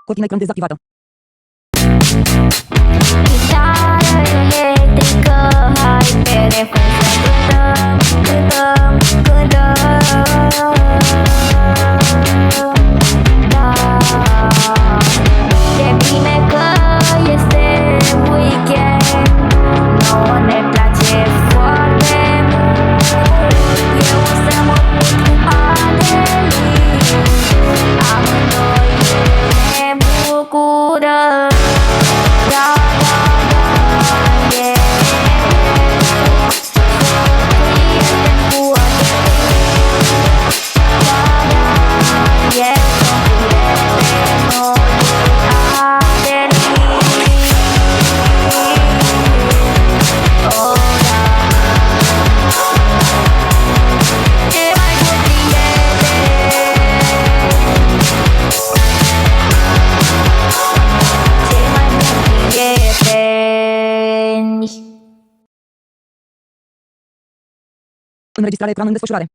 Cortina ecran dezactivată. Chitară electrică, hai pe refren să cântăm, da. E bine că este weekend, nouă ne place foarte mult. Eu o să mă put cu Adeline, amândoi ne bucurăm. Da, da, da, yeah. Prieten cu Adeline. Da, da, yeah. Prieten noi Adeline. Oh, da. Ce mai bun prieten. Ce mai bun prieteni. Înregistrare ecran în desfășurare.